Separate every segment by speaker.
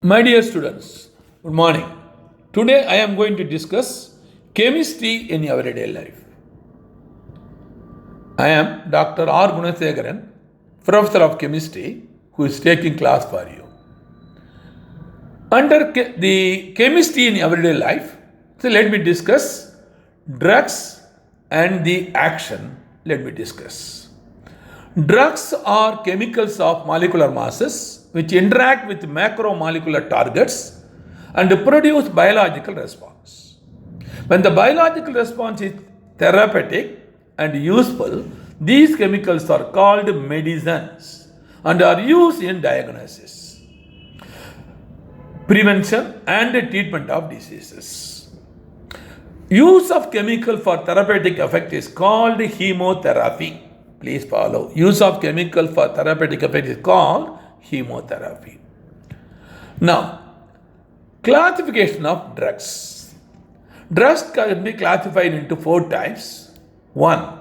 Speaker 1: My dear students, good morning. Today I am going to discuss chemistry in everyday life. I am Dr.R.G, Professor of Chemistry, who is taking class for you. Under the chemistry in everyday life, so let me discuss drugs and the action. Let me discuss. Drugs are chemicals of molecular masses which interact with macromolecular targets and produce biological response. When the biological response is therapeutic and useful, these chemicals are called medicines and are used in diagnosis, prevention and treatment of diseases. Use of chemical for therapeutic effect is called chemotherapy. Please follow. Use of chemical for therapeutic effect is called chemotherapy. Now, classification of drugs. Drugs can be classified into 4 types. 1.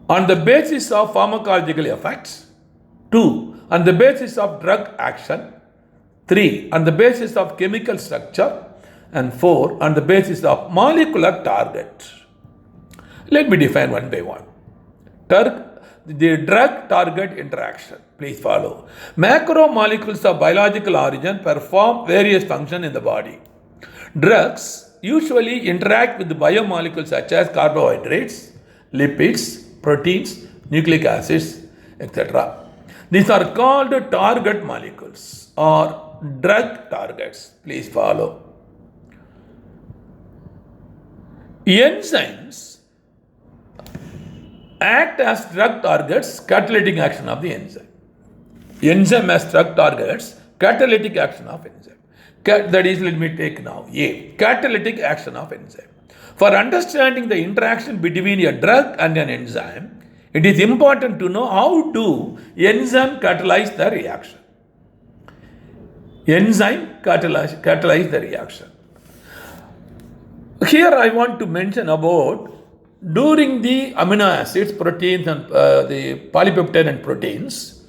Speaker 1: On the basis of pharmacological effects. 2. On the basis of drug action. 3. On the basis of chemical structure. And 4. On the basis of molecular target. Let me define one by one. The drug-target interaction. Please follow. Macromolecules of biological origin perform various functions in the body. Drugs usually interact with the biomolecules such as carbohydrates, lipids, proteins, nucleic acids, etc. These are called target molecules or drug targets. Please follow. Enzymes act as drug targets, catalytic action of the enzyme. Enzyme as drug targets, catalytic action of enzyme. That is, let me take now A. Catalytic action of enzyme. For understanding the interaction between a drug and an enzyme, it is important to know how do enzyme catalyze the reaction. Enzyme catalyze the reaction. Here I want to mention about during the amino acids, proteins and the polypeptide and proteins,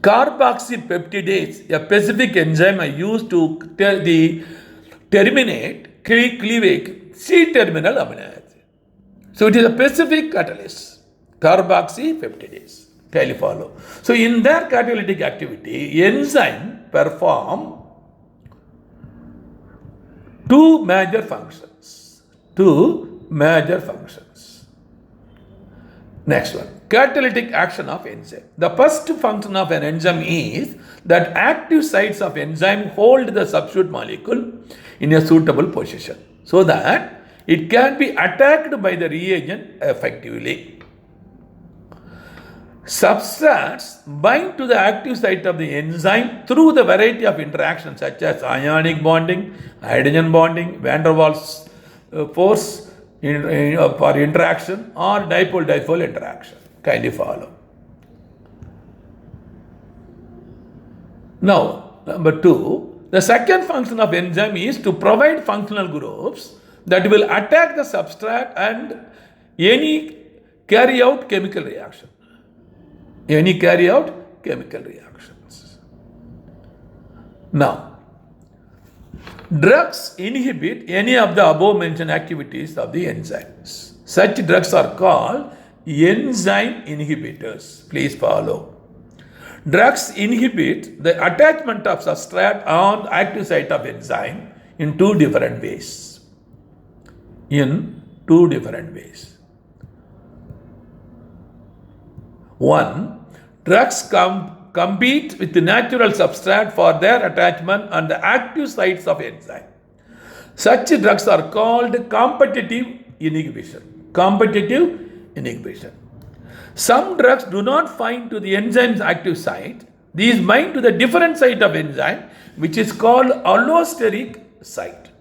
Speaker 1: carboxypeptidase, a specific enzyme I used to terminate cleavage C-terminal amino acid. So it is a specific catalyst, carboxypeptidase. Kindly follow. So in their catalytic activity, enzyme perform 2 major functions. Next one, catalytic action of enzyme. The first function of an enzyme is that active sites of enzyme hold the substitute molecule in a suitable position so that it can be attacked by the reagent effectively. Substrates bind to the active site of the enzyme through the variety of interactions such as ionic bonding, hydrogen bonding, van der Waals force, for interaction or dipole-dipole interaction. Kindly follow. Now, number 2, the second function of enzyme is to provide functional groups that will attack the substrate and carry out chemical reactions. Now, drugs inhibit any of the above mentioned activities of the enzymes. Such drugs are called enzyme inhibitors. Please follow. Drugs inhibit the attachment of substrate on the active site of enzyme in 2 different ways. 1. Drugs compete with the natural substrate for their attachment on the active sites of enzyme. Such drugs are called competitive inhibition. Some drugs do not bind to the enzyme's active site. These bind to the different site of enzyme, which is called allosteric site.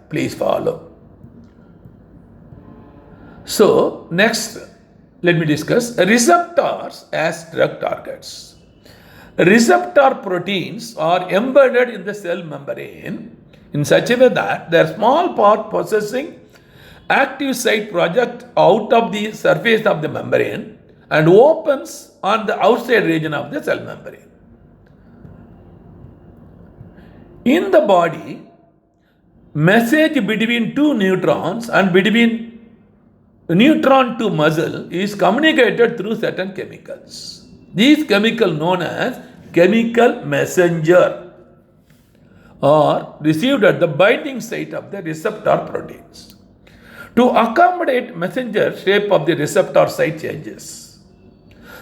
Speaker 1: Please follow. So, next, let me discuss receptors as drug targets. Receptor proteins are embedded in the cell membrane in such a way that their small part possessing active site project out of the surface of the membrane and opens on the outside region of the cell membrane. In the body, message between two neutrons and between neutron to muscle is communicated through certain chemicals. These chemicals known as chemical messenger are received at the binding site of the receptor proteins. To accommodate messenger, shape of the receptor site changes.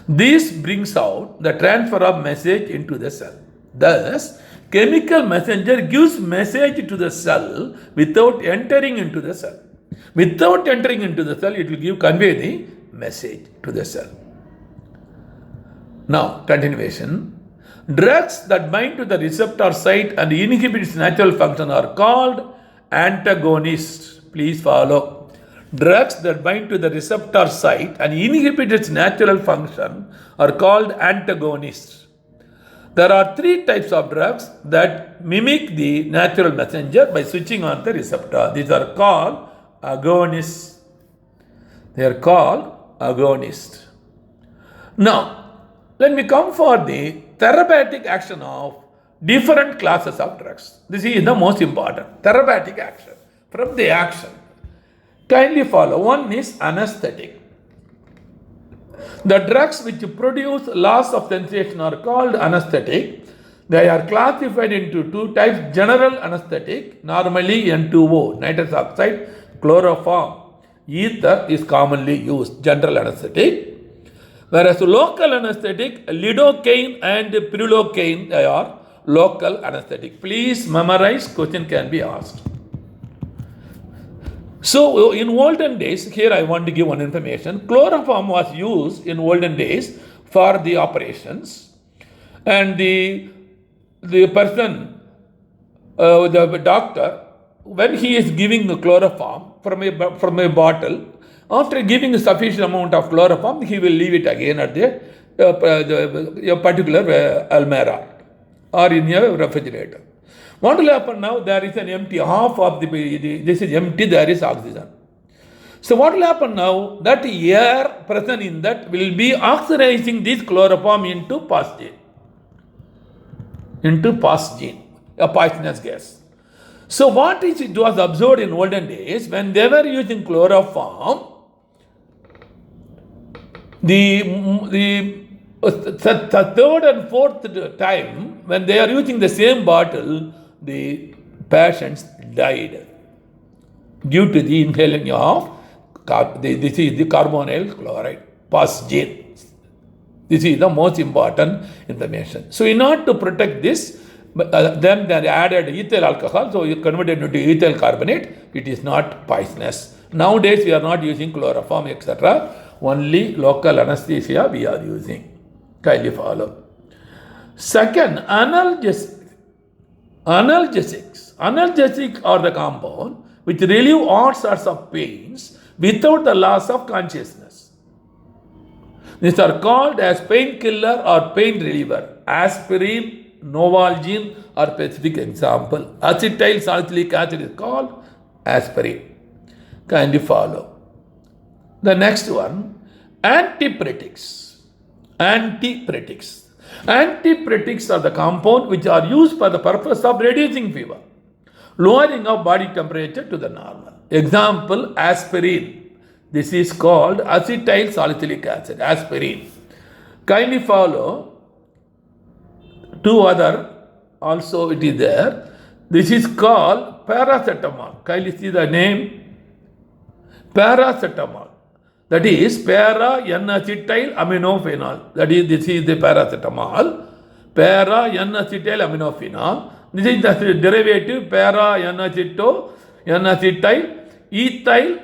Speaker 1: This brings out the transfer of message into the cell. Thus, chemical messenger gives message to the cell without entering into the cell. Without entering into the cell, it will convey the message to the cell. Now, continuation. Drugs that bind to the receptor site and inhibit its natural function are called antagonists. Please follow. Drugs that bind to the receptor site and inhibit its natural function are called antagonists. There are three types of drugs that mimic the natural messenger by switching on the receptor. These are called agonists. They are called agonists. Now, let me come for the therapeutic action of different classes of drugs. This is the most important. Therapeutic action. From the action, kindly follow. One is anesthetic. The drugs which produce loss of sensation are called anesthetic. They are classified into two types: general anesthetic, normally N2O, nitrous oxide, chloroform. Ether is commonly used, general anesthetic. Whereas local anesthetic, lidocaine and piroxicam, they are local anesthetic. Please memorize, question can be asked. So in olden days, here I want to give one information. Chloroform was used in olden days for the operations, and the person, the doctor, when he is giving the chloroform from a bottle, after giving a sufficient amount of chloroform, he will leave it again at a particular almirah or in a refrigerator. What will happen now? There is an empty, half of this is empty, there is oxygen. So what will happen now? That air present in that will be oxidizing this chloroform into phosgene, a poisonous gas. So what is it was observed in olden days, when they were using chloroform, the third and fourth time, when they are using the same bottle, the patients died due to the inhaling of this is the carbonyl chloride, phosgene. This is the most important information. So in order to protect this, then they added ethyl alcohol, so you converted into ethyl carbonate. It is not poisonous. Nowadays we are not using chloroform, etc. Only local anesthesia we are using. Kindly follow. Second, analgesics. Analgesics are the compound which relieve all sorts of pains without the loss of consciousness. These are called as painkiller or pain reliever. Aspirin, Novalgine are specific example. Acetyl salicylic acid is called aspirin. Kindly follow. The next one, antipyretics. Antipyretics are the compound which are used for the purpose of reducing fever, lowering of body temperature to the normal. Example, aspirin. This is called acetyl salicylic acid, aspirin. Kindly follow. Two other also it is there. This is called paracetamol. Kindly see the name. Paracetamol. That is para-N-acetyl aminophenol. That is, this is the paracetamol. Para-N-acetyl aminophenol. This is the derivative para-N-acetyl ethyl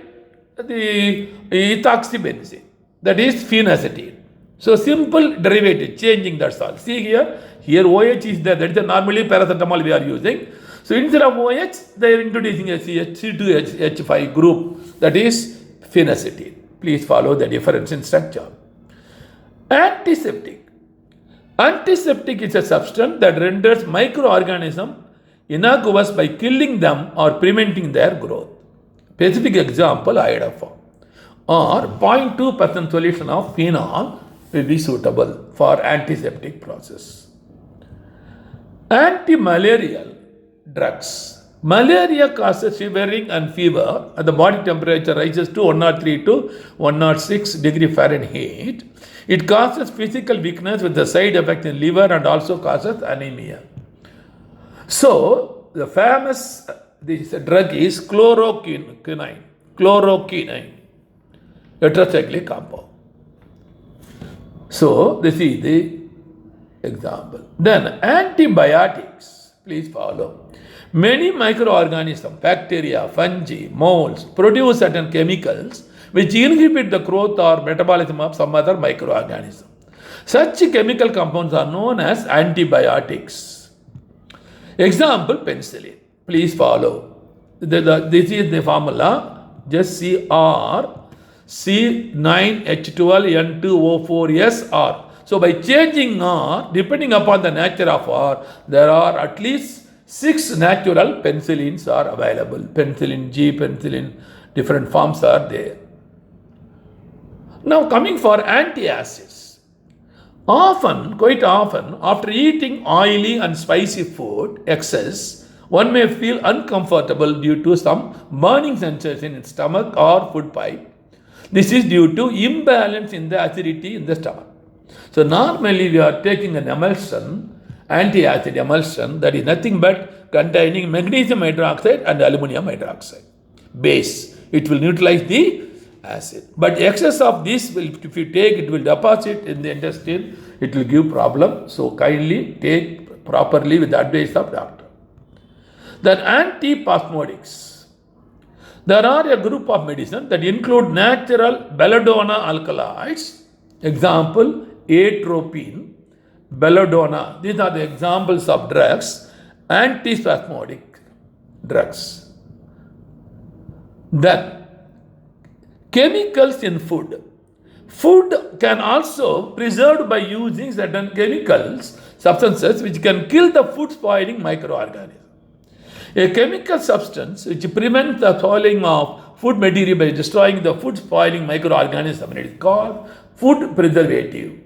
Speaker 1: the ethoxybenzene. That is phenacetin. So simple derivative, changing, that's all. See here OH is there. That is normally paracetamol we are using. So instead of OH, they are introducing a C2H5 group. That is phenacetin. Please follow the difference in structure. Antiseptic. Antiseptic is a substance that renders microorganisms innocuous by killing them or preventing their growth. Specific example, iodoform. Or 0.2% solution of phenol will be suitable for antiseptic process. Anti-malarial drugs. Malaria causes shivering and fever, and the body temperature rises to 103 to 106 degree Fahrenheit. It causes physical weakness with the side effect in liver and also causes anemia. So, the famous this drug is chloroquine, tetracyclic compound. So, this is the example. Then, antibiotics, please follow. Many microorganisms, bacteria, fungi, molds, produce certain chemicals which inhibit the growth or metabolism of some other microorganism. Such chemical compounds are known as antibiotics. Example, penicillin. Please follow. This is the formula. Just Cr C9H12N2O4SR. So by changing R, depending upon the nature of R, there are at least 6 natural penicillins are available. Penicillin G, penicillin, different forms are there. Now coming for antacids. Quite often, after eating oily and spicy food, excess, one may feel uncomfortable due to some burning sensation in stomach or food pipe. This is due to imbalance in the acidity in the stomach. So normally we are taking an emulsion, anti-acid emulsion, that is nothing but containing magnesium hydroxide and aluminum hydroxide base. It will neutralize the acid. But excess of this, if you take, it will deposit in the intestine, it will give problem. So kindly take properly with the advice of doctor. Then antispasmodics. There are a group of medicine that include natural belladonna alkaloids. Example, atropine, belladonna. These are the examples of drugs, antispasmodic drugs. Then, chemicals in food. Food can also preserved by using certain chemicals, substances which can kill the food spoiling microorganisms. A chemical substance which prevents the spoiling of food material by destroying the food spoiling microorganism, it is called food preservative.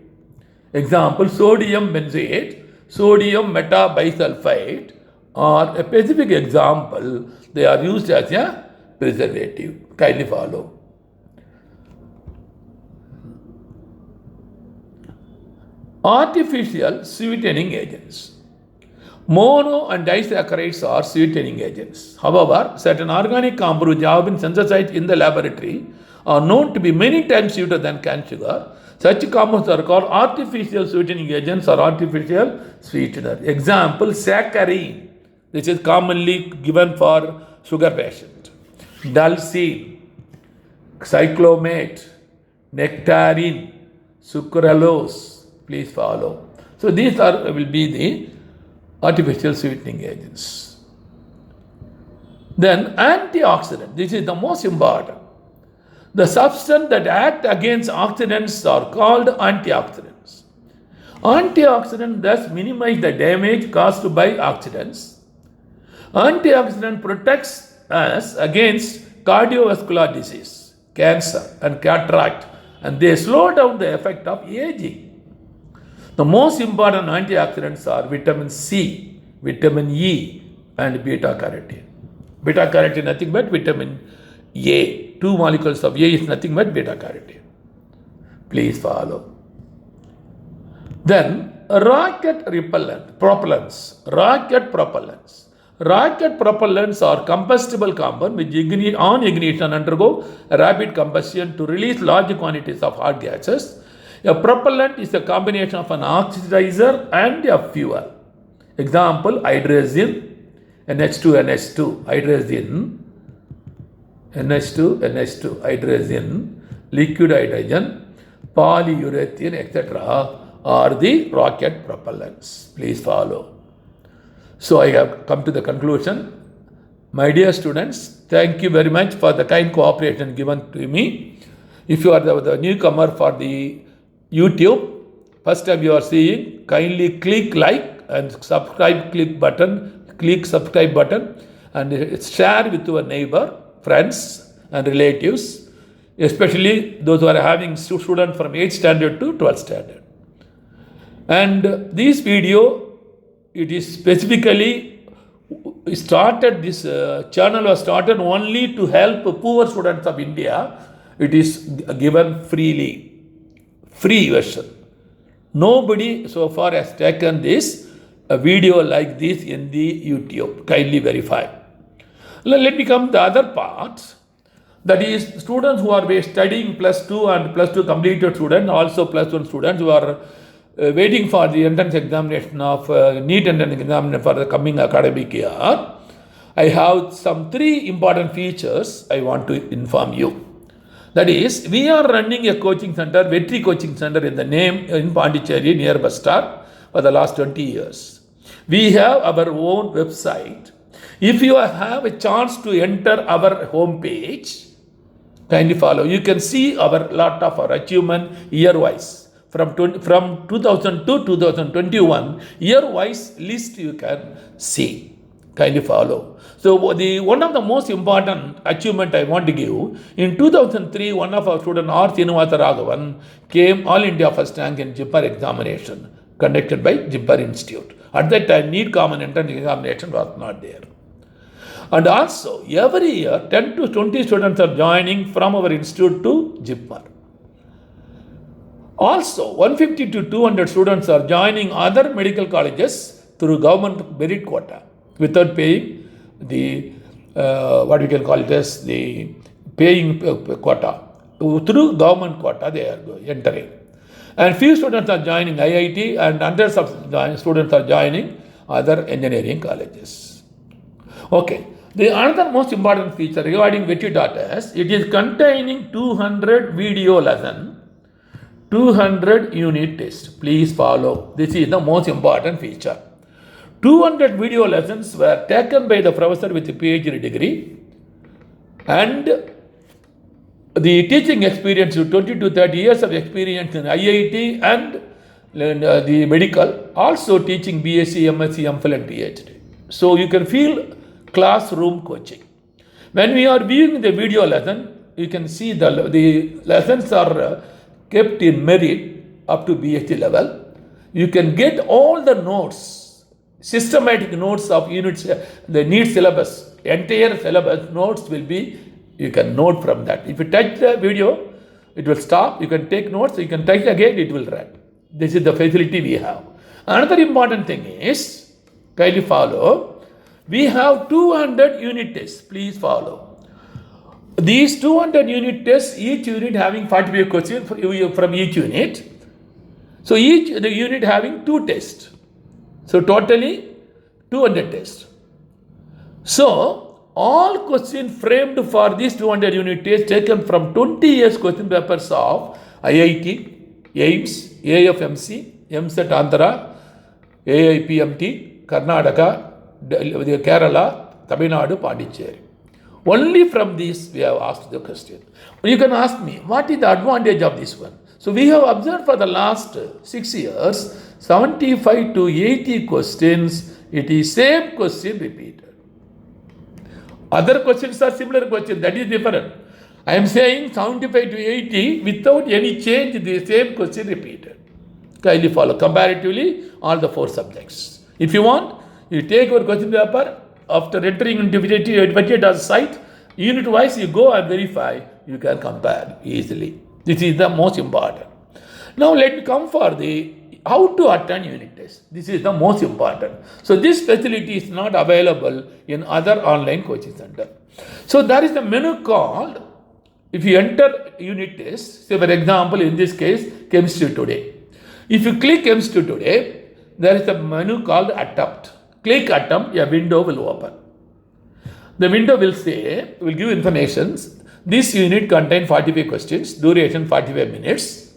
Speaker 1: Example, sodium benzoate, sodium metabisulfite, or a specific example, they are used as a preservative. Kindly follow. Artificial sweetening agents. Mono and disaccharides are sweetening agents. However, certain organic compounds which have been synthesized in the laboratory are known to be many times sweeter than cane sugar. Such compounds are called artificial sweetening agents or artificial sweetener. Example, saccharin. This is commonly given for sugar patient. Dulcine, cyclamate, nectarine, sucralose. Please follow. So these will be the artificial sweetening agents. Then antioxidant. This is the most important. The substance that act against oxidants are called antioxidants. Antioxidants thus minimize the damage caused by oxidants. Antioxidant protects us against cardiovascular disease, cancer and cataract, and they slow down the effect of aging. The most important antioxidants are vitamin C, vitamin E, and beta carotene. Beta carotene nothing but vitamin A. 2 molecules of A is nothing but beta carotene. Please follow. Then rocket propellants. Rocket propellants are combustible compounds which on ignition undergo rapid combustion to release large quantities of hot gases. A propellant is a combination of an oxidizer and a fuel. Example, hydrazine, NH2, hydrazine, NH2, hydrazine, liquid hydrogen, polyurethane, etc. are the rocket propellants. Please follow. So I have come to the conclusion. My dear students, thank you very much for the kind cooperation given to me. If you are the newcomer for the YouTube, first time you are seeing, kindly click like and subscribe, click subscribe button and share with your neighbor, friends and relatives, especially those who are having students from 8th standard to 12th standard. And this video, it is specifically started this channel was started only to help poor students of India. It is given freely, free version. Nobody so far has taken this a video like this in the YouTube. Kindly verify. Let me come to the other part. That is, students who are studying plus 2 and plus 2 completed students, also plus 1 students who are waiting for the entrance examination of NEET entrance examination for the coming academic year. I have some 3 important features I want to inform you. That is, we are running a coaching center, Vetri Coaching Center in the name in Pondicherry near bus stop for the last 20 years. We have our own website. If you have a chance to enter our homepage, kindly follow. You can see our lot of our achievement year-wise. From 2000 to 2021, year-wise list you can see. Kindly follow. So one of the most important achievement I want to give, in 2003, one of our students, R. Srinivasa Raghavan, came All India first rank in JIPPER examination conducted by JIPPER Institute. At that time, NEET common entrance examination was not there. And also, every year, 10 to 20 students are joining from our institute to JIPPER. Also, 150 to 200 students are joining other medical colleges through government merit quota without paying the, what we can call it as the paying quota. Through government quota, they are entering. And few students are joining IIT and hundreds of students are joining other engineering colleges. Okay. The another most important feature regarding Vetri.S, it is containing 200 video lesson, 200 unit test. Please follow. This is the most important feature. 200 video lessons were taken by the professor with a PhD degree, and the teaching experience with 20 to 30 years of experience in IIT and the medical, also teaching BSc, MSc, MPhil and PhD. So you can feel classroom coaching. When we are viewing the video lesson, you can see the lessons are kept in merit up to BSc level. You can get all the notes, systematic notes of units, the NEET syllabus, entire syllabus notes will be, you can note from that. If you touch the video, it will stop. You can take notes, you can touch again, it will run. This is the facility we have. Another important thing is, kindly follow, we have 200 unit tests. Please follow. These 200 unit tests, each unit having 45 questions from each unit. So each the unit having 2 tests. So totally 200 tests. So all questions framed for these 200 unit tests taken from 20 years question papers of IIT, AIMS, AFMC, MSET Andhra, AIPMT, Karnataka, Kerala, Tamil Nadu, Pondicherry. Only from this we have asked the question. You can ask me, what is the advantage of this one? So we have observed for the last 6 years, 75 to 80 questions, it is same question repeated. Other questions are similar questions, that is different. I am saying 75 to 80 without any change, the same question repeated. Kindly follow comparatively all the 4 subjects. If you want, you take your question paper, after entering into Vetri.S site, unit wise you go and verify, you can compare easily. This is the most important. Now let me come for the how to attend unit test. This is the most important. So this facility is not available in other online coaching center. So there is a menu called, if you enter unit test, say for example in this case chemistry today. If you click chemistry today, there is a menu called attempt. Click attempt, a window will open. The window will say, will give information. This unit contains 45 questions, duration 45 minutes.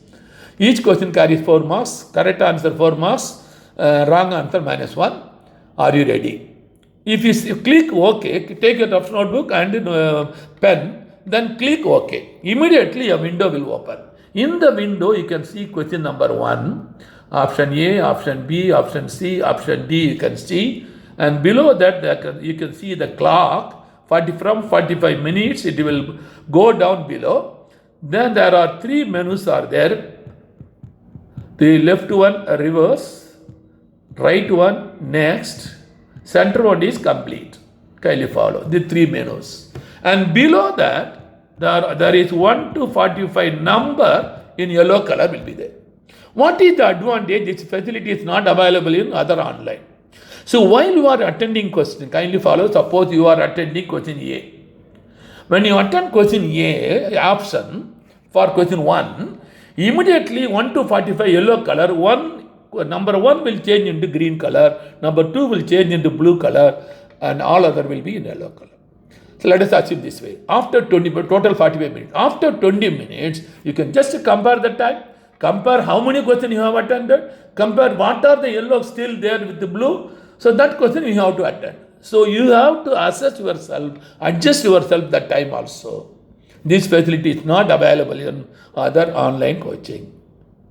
Speaker 1: Each question carries 4 marks, correct answer 4 marks, wrong answer -1. Are you ready? If you click OK, take your tough notebook and pen, then click OK. Immediately a window will open. In the window, you can see question number 1, option A, option B, option C, option D, you can see. And below that, you can see the clock, from 45 minutes, it will go down below. Then there are 3 menus are there. The left one, reverse, right one, next, Center one is complete. Kindly follow the three menus. And below that, there is 1 to 45 number in yellow color will be there. What is the advantage? This facility is not available in other online. So while you are attending question, kindly follow, suppose you are attending question A. When you attend question A option for question 1, immediately 1 to 45 yellow color, number 1 will change into green color, number 2 will change into blue color, and all other will be in yellow color. So let us assume this way. After 20, total 45 minutes. After 20 minutes, you can just compare the time. Compare how many questions you have attended. Compare what are the yellow still there with the blue. So that question you have to attend. So you have to assess yourself, adjust yourself that time also. This facility is not available in other online coaching.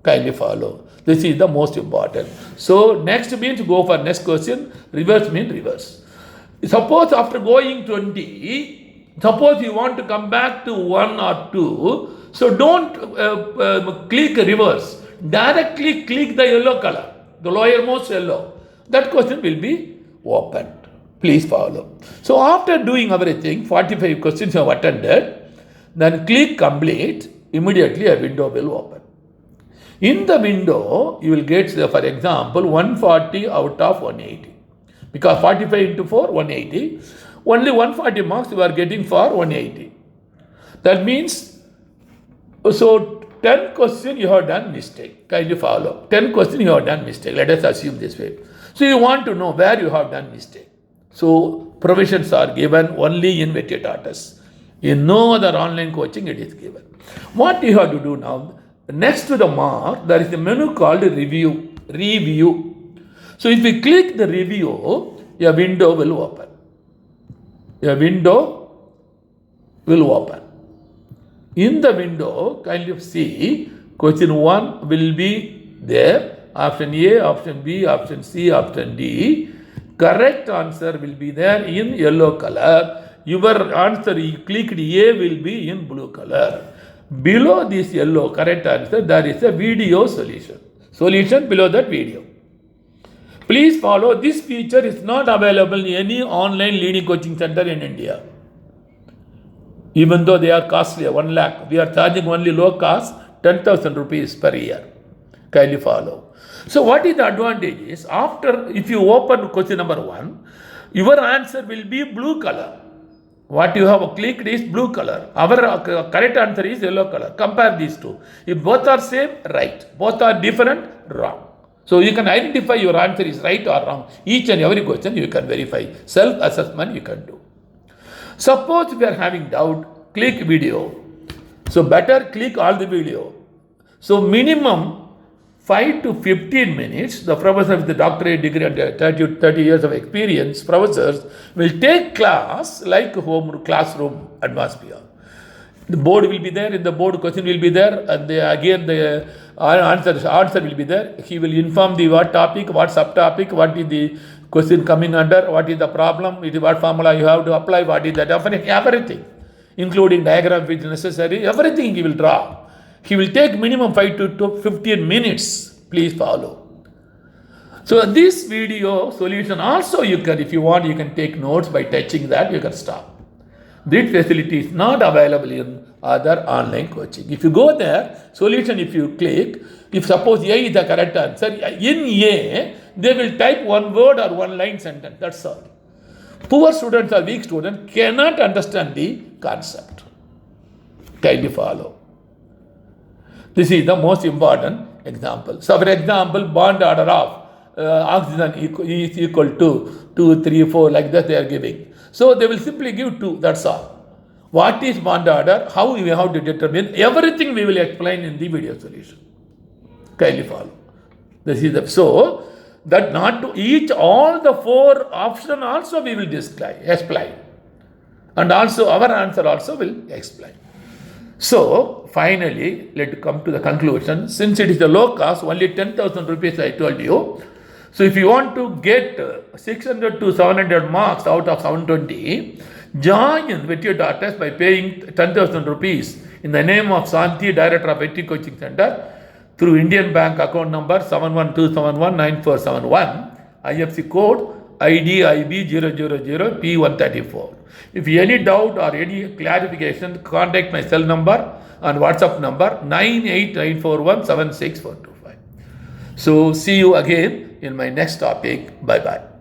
Speaker 1: Kindly follow. This is the most important. So next means go for next question. Reverse means reverse. Suppose after going 20, suppose you want to come back to 1 or 2, so don't click reverse. Directly click the yellow color, the lowermost yellow. That question will be opened. Please follow. So after doing everything, 45 questions you have attended, then click complete, immediately a window will open. In the window, you will get, for example, 140 out of 180. Because 45 into 4, 180. Only 140 marks you are getting for 180. That means, so 10 questions you have done mistake. Kindly follow. 10 questions you have done mistake. Let us assume this way. So you want to know where you have done mistake. So provisions are given only in Vetiotatus. In no other online coaching it is given. What you have to do now, next to the mark, there is a menu called review. Review. So if we click the review, a window will open. A window will open. In the window, kindly see, question 1 will be there. Option A, option B, option C, option D. Correct answer will be there in yellow color. Your answer, you clicked A, will be in blue color. Below this yellow correct answer, there is a video solution. Solution below that video. Please follow, this feature is not available in any online leading coaching center in India. Even though they are costly, 1 lakh, we are charging only low cost, 10,000 rupees per year. Kindly follow. So what is the advantage is, after, if you open question number 1, your answer will be blue color. What you have clicked is blue color. Our correct answer is yellow color. Compare these two. If both are same, right. Both are different, wrong. So you can identify your answer is right or wrong. Each and every question you can verify. Self-assessment you can do. Suppose we are having doubt, click video. So better click all the video. So minimum 5 to 15 minutes, the professor with the doctorate degree and 30 years of experience, professors will take class like home classroom atmosphere. The board will be there, in the board question will be there, and the answer will be there. He will inform the what topic, what subtopic, what is the question coming under, what is the problem, what formula you have to apply, what is the definition, everything, including diagram which is necessary, everything he will draw. He will take minimum 5 to 15 minutes. Please follow. So this video solution also you can, if you want, you can take notes by touching that, you can stop. This facility is not available in other online coaching. If you go there, solution if you click, if suppose A is the correct answer, in A, they will type one word or one line sentence, that's all. Poor students or weak students cannot understand the concept. Kindly follow. This is the most important example. So for example, bond order of oxygen is equal to 2, 3, 4, like that they are giving. So they will simply give 2, that's all. What is bond order, how we have to determine, everything we will explain in the video solution. Kindly follow. This is the, so that not to each, all the 4 options also we will explain. And also our answer also will explain. So finally, let's come to the conclusion. Since it is a low cost, only 10,000 rupees I told you. So if you want to get 600 to 700 marks out of 720, join Vetiotatus by paying 10,000 rupees in the name of Santi, Director of Vetio Coaching Center, through Indian Bank account number 712719471, IFC code IDIB000P134. If you any doubt or any clarification, contact my cell number and WhatsApp number 98941 76425. So see you again in my next topic. Bye bye.